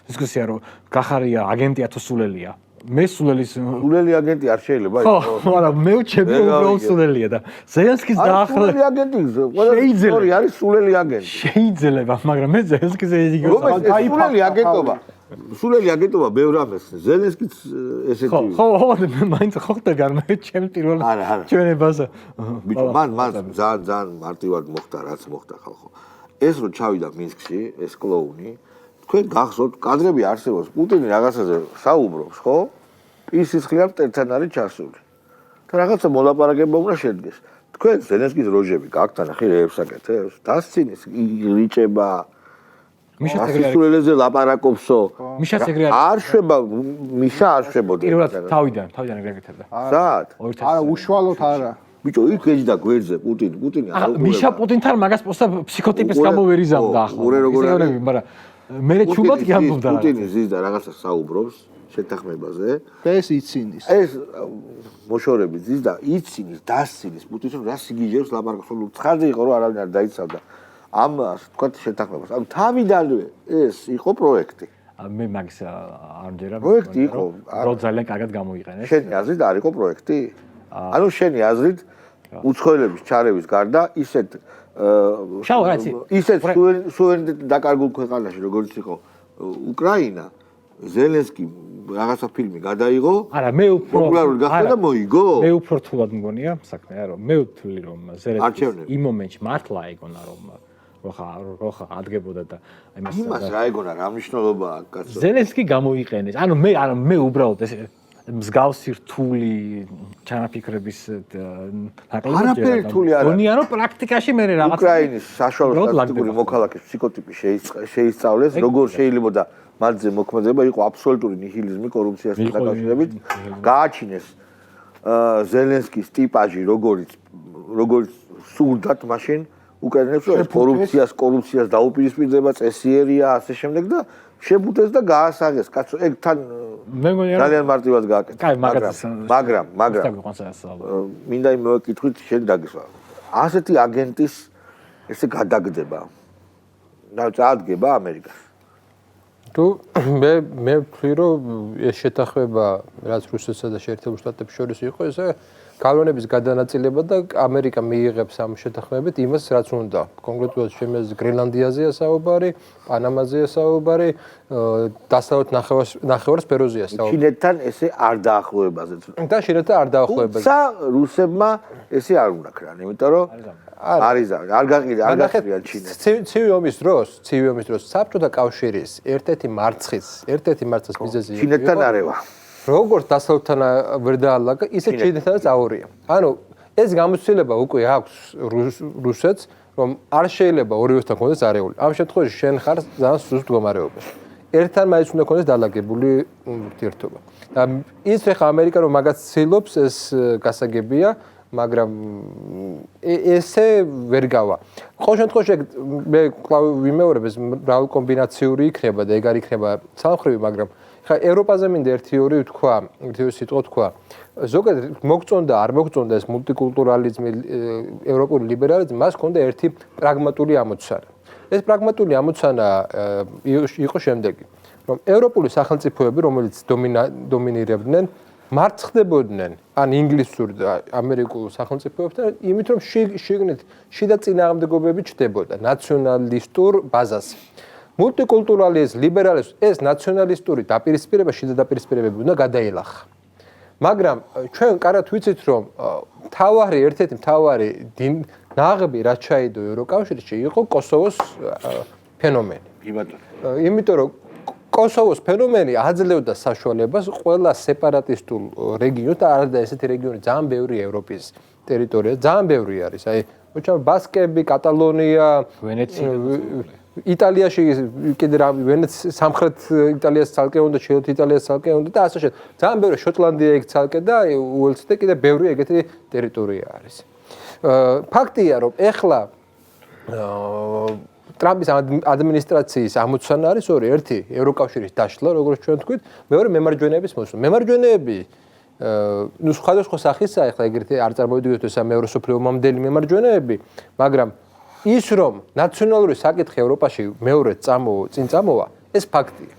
დისკუსია რომ გახარია აგენტია თუ სულელია. მე სულელის სულელი აგენტი არ შეიძლება ხო, არა, მე ვჩები უბრალოდ სულელია და ზელენსკის დაახლოებით სულელი აგენტი, ყველაფერი არის სულელი აგენტი. შეიძლება, მაგრამ მე ზელენსკის იგივე სულელი აგენტობა. სულელი აგენტობა ბევრ ამას. ზელენსკიც ესეთი. ხო, მე მაინც ხო ხდება, მე ჩემს პირველ ჩვენებას. ბიჭო, მან ძალიან მარტივად მოხდა, რაც მოხდა ხალხო. ეს რო ჩავიდა მინსკში, ეს კლოუნი, თქვენ გახსოვთ, კადრები არსებობს, პუტინი რაღაცაზე საუბრობს, ხო? ის სისხლიან მტერთან არის ჩასული. და რაღაცა მოლაპარაკება უნდა შედგეს. თქვენ ზელენსკის როჟები გაქვთ ნახე რეებს აკეთებს, დასცინის ირიჭება. მიშა სულელეზე ლაპარაკობსო. მიშა ეგრე არ შვება, მიშა არ შვებოდა. პირველად თავიდან ეგრე აკეთებდა. საათ? არა, უშუალოდ არა. ბიჭო, იქ ეჯდა გვერდზე პუტინი არ უყურებდა. მიშა პუტინთან მაგას პოსტა ფსიქოტიპის გამო ვერ იზამდა ახლა. მაგრამ მე ჩუბად კი ამბობდა. პუტინი ზის და რაღაცა საუბრობს შეთანხმებაზე. და ეს იცინის. ეს მოშორები ზის და იცინის, დასცინის პუტინს რა სიგიჟებს ლაპარაკობს, რომ ცხადე იყო რომ არავინ არ დაიცავდა. ამ თქვა შეთანხმებას. ანუ თავიდანვე ეს იყო პროექტი. მე მაგის არ მჯერა. პროექტი იყო. რო ძალიან კარგად გამოიყენეს. შენი აზრით არ იყო პროექტი? ანუ შენი აზრით უცხოელების ჩარევის გარდა ისეთ ისეთ სუვერენიტეტ დაკარგულ ქვეყანაში როგორც იყო უკრაინა, ზელენსკი რაღაცა ფილმი გადაიღო. არა, მე უფრო პოპულარული გახდა და მოიგო. მე უფრო რთულად მგონია საქმე, რომ მე ვთვლი რომ ზელენსკი იმ მომენტში მართლა ეგონა რომ როხა ადგებოდა და იმას რა ეგონა, რა მნიშვნელობა აქვს კაცო? ზელენსკი გამოიყენეს. ანუ მე უბრალოდ ეს მსგავსი რთული ჩანაფიქრების ნაკლები არაფერი რთული არა. გონია რომ პრაქტიკაში მე რაღაც უკრაინის საშუალო სტატისტიკური მოქალაქის ფსიქოტიპი შეისწავლეს, როგორ შეიძლება მათზე მოქმედება იყო აბსოლუტური ნიჰილიზმი კორუფციასთან დაკავშირებით. გააჩინეს ზელენსკის ტიპაჟი, როგორც სურდათ მაშინ უკრაინელებს კორუფციას დაუპირისპირდება, წესიერია, ასე შემდეგ და შებუთეს და გაასაღეს. კაცო, ეგ თან ძალიან მარტივად გააკეთა. მაგრამ მინდა იმ მოვეკითხვით შენ დაგესვა. ასეთი აგენტის ესე გადაგდება. და წაადგება ამერიკას. თუ მე ვთვლი რომ ეს შეთანხმება რაც რუსეთსა და შეერთებულ შტატებს შორის იყო ესე გავლენების გადანაწილება და ამერიკა მიიღებს ამ შეთანხმებით იმას რაც უნდა. კონკრეტულად შემეს გრენლანდიაზეა საუბარი, პანამაზეა საუბარი, დასავლეთ ნახევარსფეროზეა საუბარი. ჩინეთთან ესე არ დაახლოებაზე. და ჩინეთთან არ დაახლოებაზე. თუმცა რუსებმა ესე არ უნდა ქრან, იმიტომ რომ არის არ გაყირიან ჩინეთს. ცივი ომის დროს საბჭოთა კავშირის ერთ-ერთი მარცხის მიზეზი იყო ჩინეთთან არევა. როგორც დასავლეთთან ვერ დაალაგა, ისე ჩინეთთანაც აურია. ანუ ეს გამოცდილება უკვე აქვს რუსეთს, რომ არ შეიძლება ორივესთან კონდეს არეული. ამ შემთხვევაში შენ ხარ ძალიან სუსტ მდგომარეობაში. ერთთან მაინც უნდა კონდეს დაალაგებული ურთიერთობა. და ის ხა ამერიკა რომ მაგას ცდილობს, ეს გასაგებია, მაგრამ ესე ვერ გავა. ყოველ შემთხვევაში მე კლავ ვიმეორებ ეს მრავალ კომბინაციური იქნება და ეგ არ იქნება სამხრივი, მაგრამ ხა ევროპაზე მინდა ერთი სიტყვა თქვა. ზოგადად მოგწონდა, არ მოგწონდა ეს მულტიკულტურალიზმი, ევროპული ლიბერალიზმი, მას ჰქონდა ერთი პრაგმატული ამოცანა. ეს პრაგმატული ამოცანა იყო შემდეგი, რომ ევროპული სახელმწიფოები, რომელიც დომინირებდნენ, მარცხდებოდნენ ან ინგლისურ და ამერიკულ სახელმწიფოებთან, იმით რომ შიგნით შიდა წინააღმდეგობები ჩნდებოდა ნაციონალისტურ ბაზაზე. მულტიკულტურალიზმ, ლიბერალიზმ, ეს ნაციონალისტური დაპირისპირება, შიდა დაპირისპირებები უნდა გადაილახა. მაგრამ ჩვენ კარგად ვიცით, რომ ერთ-ერთი მთავარი ნაღები, რაც ჩაიდო ევროკავშირში, იყო კოსოვოს ფენომენი. იმიტომ რომ კოსოვოს ფენომენი აძლევდა საშუალებას ყველა სეპარატისტულ რეგიონს და არა და ესეთი რეგიონი ძალიან ბევრი ევროპის ტერიტორია, ძალიან ბევრი არის. აი, მოჩა ბასკები, კატალონია, ვენეცია, იტალიაში კიდე რა სამხრეთ იტალიას ცალკე უნდა, ჩრდილოეთ იტალიას ცალკე უნდა და ასე შემდეგ. ძალიან ბევრი შოტლანდია იქ ცალკე და უელსი და კიდე ბევრი ეგეთი ტერიტორია არის. ფაქტია, რომ ეხლა ტრამპის ადმინისტრაციის ამოცანა არის ორი, ერთი ევროკავშირის დაშლა, როგორც ჩვენ თქვით, მეორე მემარჯვენეების მოსვლა. მემარჯვენეები ნუ სხვადასხვა სახისაა, ეხლა ეგრეთი არ წარმოვიდგინოთ ეს მეორე სოფლიო ომამდელი მემარჯვენეები, მაგრამ ის რომ ნაციონალური საკითხი ევროპაში მეორედ წინ წამოვა, ეს ფაქტია.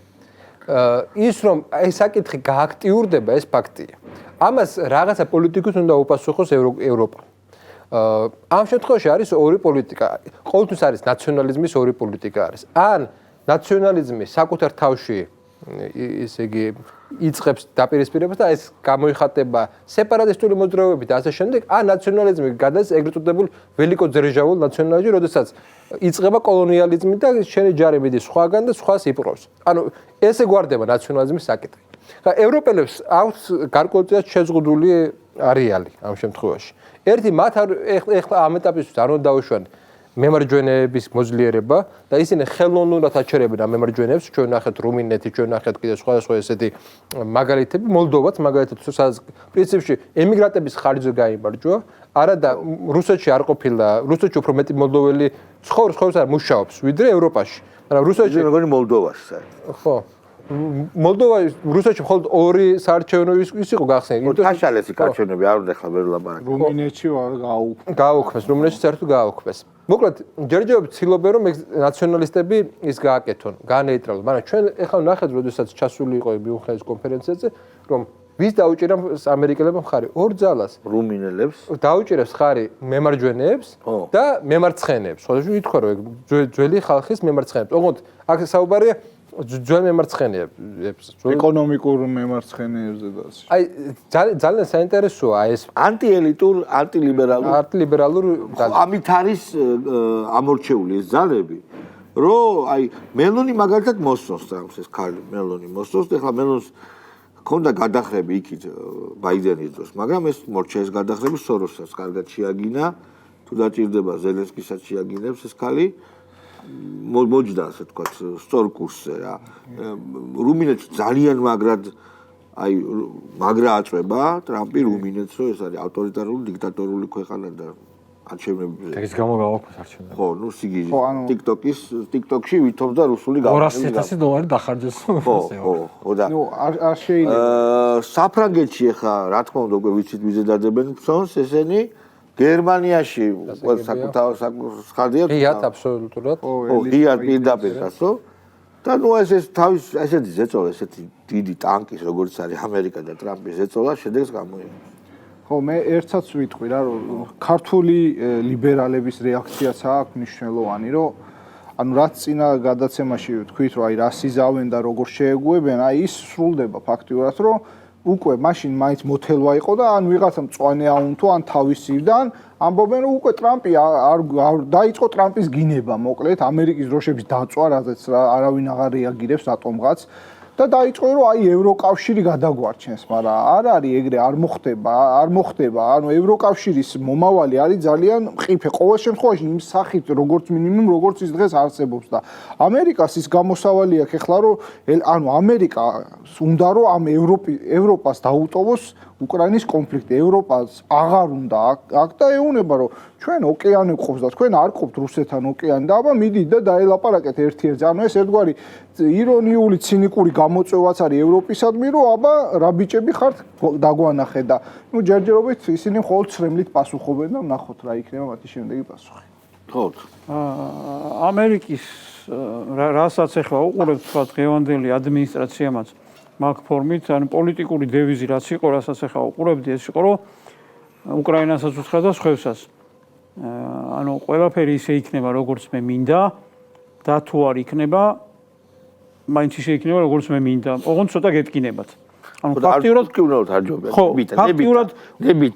ის რომ ეს საკითხი გააქტიურდება, ეს ფაქტია. ამას რაღაცა პოლიტიკით უნდა უპასუხოს ევროპა. ამ შემთხვევაში არის ორი პოლიტიკა. ყოველთვის არის ნაციონალიზმის ორი პოლიტიკა არის. ან ნაციონალიზმი საკუთარ თავში ესე იგი იწყებს დაპირისპირებას და ეს გამოიხატება სეპარატისტული მოძრაობებით და ასე შემდეგ, ან ნაციონალიზმი გადადის ეგრეთ წოდებულ ველიკო-ძერჟავულ ნაციონალიზმში, როდესაც იწყება კოლონიალიზმი და შენი ჯარი მიდის სხვაგან და სხვას იპყრობს. ანუ ესე გვარდება ნაციონალიზმის საკითხი. ევროპელებს აქვს გარკვეულწილად შეზღუდული არეალი ამ შემთხვევაში. ერთი მათ ეხლა ამ ეტაპისთვის არ უნდა დაუშვან მემარჯვენეების მოძლიერება და ისინი ხელოვნურად აჩერებენ ამ მემარჯვენეებს, ჩვენ ნახეთ რუმინეთი, ჩვენ ნახეთ კიდე სხვადასხვა ესეთი მაგალითები, მოლდოვაც მაგალითად, სადაც პრინციპში ემიგრანტების ხარჯზე გაიმარჯვა, არა და რუსეთში არ ყოფილა, რუსეთში უფრო მეტი მოლდოველი ცხოვრობს არ მუშაობს, ვიდრე ევროპაში. მაგრამ რუსეთში მეგონი მოლდოვაში. ხო. მოლდოვა რუსეთში მხოლოდ ორი საარჩევნო ის იყო გახსენილი. თაშალეთი არჩევნები არ უნდა ხა ვერ ლაპარაკი. რუმინეთში გააუქმეს, რუმინეთში საერთოდ გააუქმეს. მოკლედ, ჯერჯერობით ცდილობენ რომ ნაციონალისტები ის გააკეთონ, განეიტრალონ. მაგრამ ჩვენ ეხლა ნახეთ, როდესაც ჩასული იყო მიუნხენის კონფერენციაზე, რომ ვის დაუჭირა ამერიკელებმა მხარი? ორ ძალას. რუმინელებს დაუჭირებს მხარი მემარჯვენეებს და მემარცხენეებს. ხოდაში ითქვა რომ ძველი ხალხის მემარცხენეებს. ოღონდ აქ საუბარია ძველ მემარცხენეებს, ეკონომიკურ მემარცხენეებზე და ასე. აი ძალიან საინტერესოა ეს ანტიელიტურ, ანტილიბერალურ ამით არის ამორჩეული ეს ძალები, რომ აი მელონი მაგალითად მოსწონს ტრამპს ეს ქალი, მელონი მოსწონს, ეხლა მელონს ქონდა გადახრები იქით ბაიდენის დროს, მაგრამ ეს მორჩა ეს გადახრები სოროსას კარგად შეაგინა, თუ დაჭირდება ზელენსკისაც შეაგინებს ეს ქალი. მოჯდა ასე თქვათ სწორ კურსზე რა. რუმინეთს ძალიან აი მაგრა აწვება ტრამპი რუმინეთს, რომ ეს არის ავტორიტარული დიქტატორული ქვეყანა და არჩევნებზე. ეს გამო გააქვს არჩევნები. ხო, ნუ სიგიჟე. TikTok-ში ვითომ და რუსული $200,000 დახარჯეს. ხო და ნუ არ შეიძლება. საფრანგეთში ახლა რა თქმა უნდა უკვე ვიცით ვიზე დადებენ ფსონს ესენი გერმანიაში საკუთარ სხადია. ღიად აბსოლუტურად. ღიად პირდაპირ გასო. და ნუ ეს თავის ესეთი ზეწოლა, ესეთი დიდი ტანკის როგორც არის ამერიკა და ტრამპის ზეწოლა შედეგს გამოიღებს. ხო, მე ერთსაც ვიტყვი რა, რომ ქართული ლიბერალების რეაქციაც აქვს მნიშვნელოვანი, რომ ანუ რაც წინა გადაცემაში თქვით, რომ აი რას იზავენ და როგორ შეეგუებენ, აი ის სრულდება ფაქტიურად, რომ უკვე მაშინ მაინც მოთელვა იყო და ან ვიღაცა მწვანე აუნთო, ან თავისივდან ამბობენ, რომ უკვე ტრამპი არ დაიწყო ტრამპის გინება, მოკლედ ამერიკის დროშების დაწვა, რაზეც არავინ აღარ რეაგირებს რატომღაც და დაიწყო, რომ აი ევროკავშირი გადაგვარჩენს, მაგრამ არ არის ეგრე, არ მოხდება, ანუ ევროკავშირის მომავალი არის ძალიან მყიფე, ყოველ შემთხვევაში იმ სახით, როგორც მინიმუმ, როგორც ის დღეს არსებობს და ამერიკას ის გამოსავალი აქვს ეხლა, რომ ანუ ამერიკას უნდა რომ ამ ევროპას დაუტოვოს უკრაინის კონფლიქტი, ევროპას აღარ უნდა აქ და ეუნება, რომ ჩვენ ოკეანე გყოფს და თქვენ არ გყოფთ რუსეთთან ოკეანე და აბა მიდით და დაელაპარაკეთ ერთ-ერთზე. ანუ ეს ერთგვარი ირონიული, ცინიკური გამოწვევაც არის ევროპისადმი, რომ აბა რა ბიჭები ხართ დაგვანახეთ და ნუ ჯერჯერობით ისინი მხოლოდ ცრემლით პასუხობენ და ნახოთ რა იქნება მათი შემდეგი პასუხი. ხო. ამერიკის რასაც ახლა უყურებთ თქვა დღევანდელი ადმინისტრაციამაც მაგ ფორმით, ან პოლიტიკური დევიზი რაც იყო, რასაც ახლა უყურებდი, ეს იყო, რომ უკრაინასაც უცხო და სხვევსაც. ანუ ყველაფერი ისე იქნება, როგორც მე მინდა და თუ არ იქნება, მაინც ისე იქნება როგორც მე მინდა. ოღონდ ცოტა გეტკინებათ. ანუ ფაქტიურად კივნოთ არჯობია. ხო, ფაქტიურად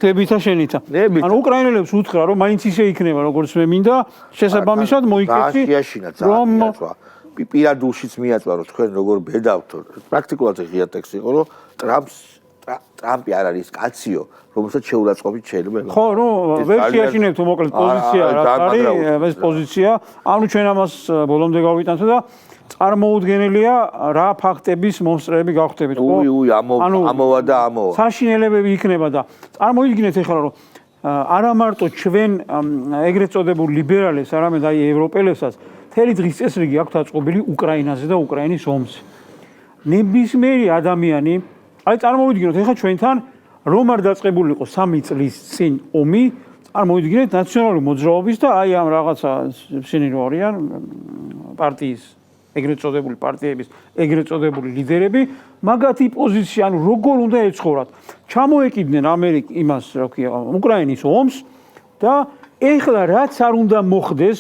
დებითა შენითა. ანუ უკრაინელებს უთხრა რომ მაინც ისე იქნება როგორც მე მინდა, შესაბამისად მოიქცი რომ პირად უშიც მიაწვა რომ თქვენ როგორ ბედავთ. პრაქტიკულად ღია ტექსტი იყო რომ ტრამპი არ არის კაციო, რომელსაც შეურაცხყოფით შეიძლება. ხო, რომ ვერ შეაშინებთ მოკლედ პოზიცია რა არის, ეს პოზიცია. ანუ ჩვენ ამას ბოლომდე გავიტანთ და წარმოუდგენელია რა ფაქტების მომსწრეები გავხდებით, ხო? ამოვა და ამოვა. საშინელებები იქნება და წარმოიდგინეთ ახლა რომ არა მარტო ჩვენ ეგრეთ წოდებული ლიბერალებს, არამედ აი ევროპელებსაც მთელი დღის წესრიგი აქვთ აწყობილი უკრაინაზე და უკრაინის ომზე. ნებისმიერი ადამიანი, აი წარმოიდგინოთ ახლა ჩვენთან რომ არ დაწყებულიყო 3 წლის წინ ომი, წარმოიდგინეთ ნაციონალური მოძრაობის და აი ამ რაღაცა ისინი რო არიან პარტიის ეგრეთ წოდებული პარტიების ეგრეთ წოდებული ლიდერები მაგათი პოზიცია ანუ როგორ უნდა ეცხოვრათ ჩამოეკიდნენ იმას რა ქვია უკრაინის ომს და ეხლა რაც არ უნდა მოხდეს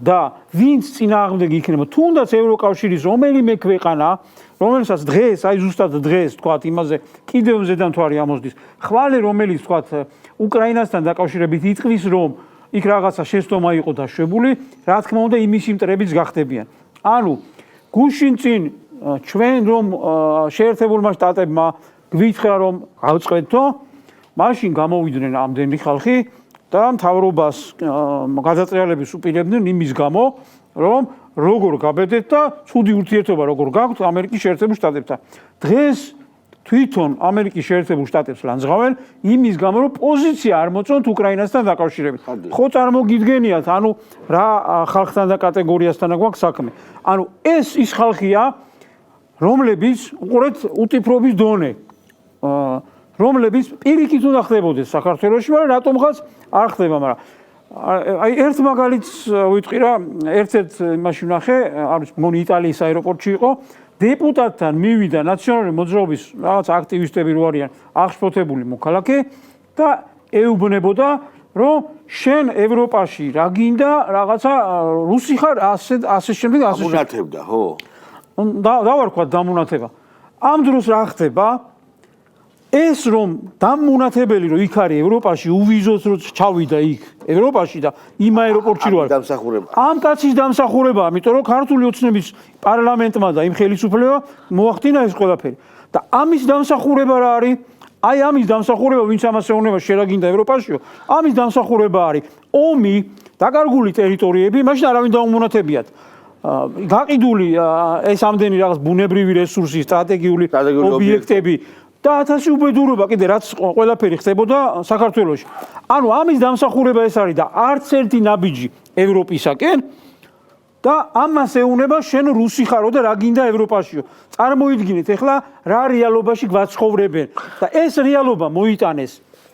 და ვინც წინააღმდეგ იქნება თუნდაც ევროკავშირის რომელიმე ქვეყანა რომელსაც დღეს აი ზუსტად დღეს თქვათ იმაზე კიდევ ზედამთვარი ამოსდის ხვალე რომელიც თქვათ უკრაინასთან დაკავშირებით იტყვის რომ იქ რაღაცა შეცდომა იყო დაშვებული, რა თქმა უნდა იმის იმტრებიც გახდებიან. ანუ გუშინ წინ ჩვენ რომ შეერთებულმა შტატებმა გვითხრა რომ გავწყვეტო, მაშინ გამოვიდნენ ამდენი ხალხი და მთავრობას გადატრიალების უპირებდნენ იმის გამო, რომ როგორ გაბედეთ და ცუდი ურთიერთობა როგორ გაქვთ ამერიკის შეერთებულ შტატებთან. დღეს თვითონ ამერიკის შეერთებულ შტატებს ლანძღავენ იმის გამო რომ პოზიცია არ მოწონთ უკრაინასთან დაკავშირებით. ხო წარმოგიდგენიათ, ანუ რა ხალხთან და კატეგორიასთან გვაქვს საქმე. ანუ ეს ის ხალხია, რომლებიც უყურეთ უტიფრობის დონე, რომლებიც პირიქით უნდა ხდებოდეს საქართველოში, მაგრამ რატომღაც არ ხდება, მაგრამ აი ერთ მაგალითს ვიტყვი რა, ერთ-ერთ იმაში ვნახე, არის მგონი იტალიის აეროპორტში იყო დეპუტატთან მივიდა ნაციონალური მოძრაობის რაღაც აქტივისტები რო არიან აღშფოთებული მოქალაქე და ეუბნებოდა რომ შენ ევროპაში რა გინდა რაღაცა რუსი ხარ ასე შემდეგ დამუნათებდა ხო დავარქვა დამუნათება ამ დროს რა ხდება ეს რომ დამუნათებელი რომ იქ არის ევროპაში უვიზოთ რომ ჩავიდა იქ ევროპაში და იმ აეროპორტში რო არის ამ კაცის დამსახურება ამიტომ რომ ქართული ოცნების პარლამენტმა და იმ ხელისუფლებამ მოახდინა ეს ყველაფერი და ამის დამსახურება რა არის აი ამის დამსახურება ვინც ამას ეუბნება შერაგინდა ევროპაშიო ამის დამსახურება არის ომი დაკარგული ტერიტორიები მაშინ არავინ დაუმონათებიათ გაყიდული ეს ამდენი რაღაც ბუნებრივი რესურსი სტრატეგიული ობიექტები და 1000 უბედურობა კიდე რაც ყველაფერი ხდებოდა საქართველოში. ანუ ამის დამსახურება ეს არის და არც ერთი ნაბიჯი ევროპისაკენ და ამას ეუნება შენ რუსი ხარო და რა გინდა ევროპაშიო. წარმოიდგინეთ ახლა რა რეალობაში გვაცხოვრებენ და ეს რეალობა მოიტანეს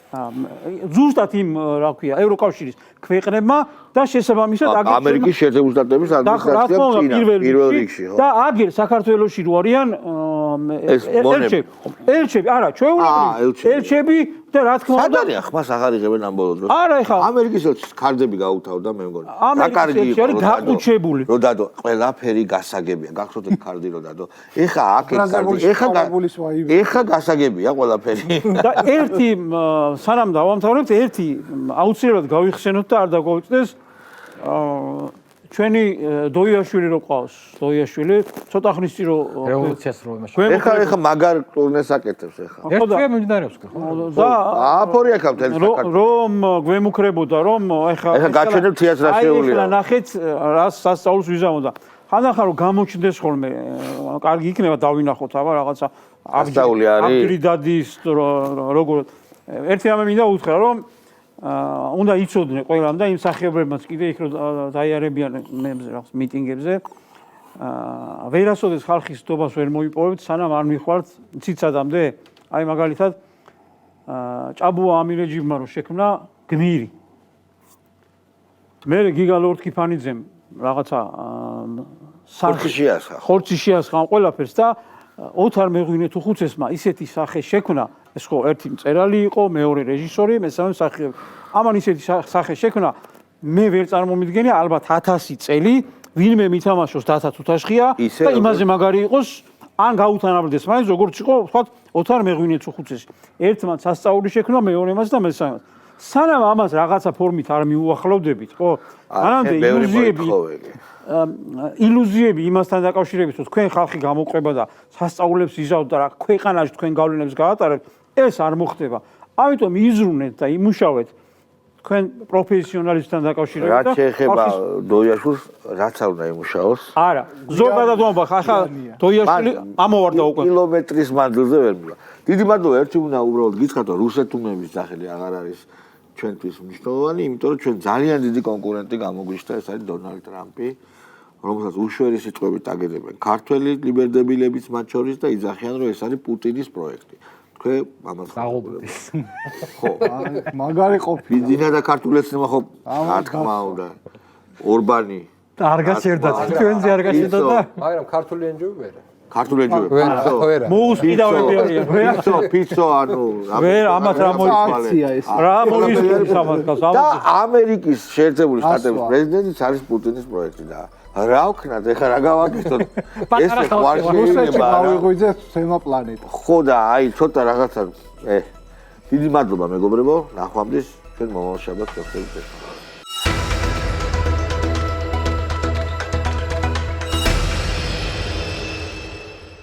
ზუსტად იმ რა ქვია ევროკავშირის ქვეყნებმა და შესაბამისად ამერიკის შეერთებული შტატების ადმინისტრაციამ პირველ რიგში ხო და აგერ საქართველოში რო არიან ელჩები არა ჩვეულებრივი ელჩები და რა თქმა უნდა სადარია ხმას აღარ იღებენ ამ ბოლო დროს არა ეხლა ამერიკის ელჩის ქარდები გაუთავდა მე მგონი რა კარგი იყო რომ გაყუჩებული რო დადო ყველაფერი გასაგებია გახსოვთ ქარდი რო დადო ეხა აქ ეხა გასაგებია ყველაფერი და ერთი სანამ დავამთავრებთ ერთი აუცილებლად გავიხსენოთ და არ დაგვიწდეს ჩვენი დოიაშვილი რო ყავს დოიაშვილი ცოტა ხნის წინ რო რევოლუციას რო იმაში ეხა მაგარ ტურნეს აკეთებს ეხა ერთვე მიმდინარეობს ხო და აფორი აქ მთელი საქართველო რომ გვემუქრებოდა რომ ეხა გაჩვენებ თიას რა შეუულია ეხლა ნახეთ რას სასწაულს ვიზამოდა ხანდახან რომ გამოჩნდეს ხოლმე კარგი იქნება დავინახოთ აბა რაღაცა ასწაული არის აბგრიდადის როგორ ერთი რამე მინდა უთხრა რომ უნდა იცოდნენ ყველამ და იმ სახეობებმაც კიდე იქ რომ დაიარებიან რაღაც მიტინგებზე ვერასოდეს ხალხის დობას ვერ მოიპოვებთ სანამ არ მიხვალთ ციცადამდე აი მაგალითად ჭაბუა ამირეჯიბმა რომ შექმნა გმირი მე გიგა ლორთქიფანიძემ რაღაცა ხორცი შეასხა ყველაფერს და ოთარ მეღვინე თუ ხუცესმა ისეთი სახე შექმნა ეს ხო ერთი მწერალი იყო მეორე რეჟისორი მესამე მსახიობი ამან ისეთი სახე შექმნა მე ვერ წარმომიდგენია ალბათ 1000 წელი ვინმე მითამაშოს დათა თუთაშხია ისე, და როგორც- იმაზე მაგარი იყოს ან გაუთანაბრდეს მაინც როგორც იყო თქვა ოთარ მეღვინე წუხუცესი ერთმან სასწაული შექმნა მეორემაც და მესამეც სანამ ამას რაღაცა ფორმით არ მიუახლოვდებით ხო მანამდე ილუზიები იმასთან დაკავშირებით რომ თქვენ ხალხი გამოყვება და სასწაულებს იზავთ და რა ქვეყანაში თქვენ გავლენებს გაატარებთ ეს არ მოხდება ამიტომ იზრუნეთ და იმუშავეთ თქვენ პროფესიონალისტთან დაკავშირებით რაც შეეხება დოიაშვილს რაც არ უნდა იმუშაოს არა ზოგადად ვამბობ ახლა დოიაშვილი ამოვარდა უკვე კილომეტრის მანძილზე ვერ მივა დიდი მადლობა ერთი უნდა უბრალოდ გითხრათ რომ რუსეთუნების სახელი აღარ არის ჩვენთვის მნიშვნელოვანი იმიტომ რომ ჩვენ ძალიან დიდი კონკურენტი გამოგვიშთა ეს არის დონალდ ტრამპი რომელსაც უშვერი სიტყვებით აგებენ ქართველი ლიბერდებილებიც მათ შორის და იძახიან რომ ეს არის პუტინის პროექტი თქვენ ამას აღობდეს ხო მაგარი ყოფილი ბიზინა და ქართული ეცნობა ხო რა თქმა უნდა ორბანი და არ გაჩერდათ ჩვენზე არ გაჩერდათ და მაგრამ ქართული ენჯოი ვერა. ქართული ეჯები ვერა. მოუსყიდავები არიან ფიცო ანუ ვერ ამათ რა აქცია ეს რა მოისმის ამას გას და ამერიკის შეერთებული შტატების პრეზიდენტიც არის პუტინის პროექტი და რა ვქნათ ეხლა რა გავაკეთოთ ეს რუსეთში ყვარშეება გავიღვიძეთ თემა პლანეტა ხო და აი ცოტა რაღაცა დიდი მადლობა მეგობრებო ნახვამდის ჩვენ მომავალ შაბათს გავხდებით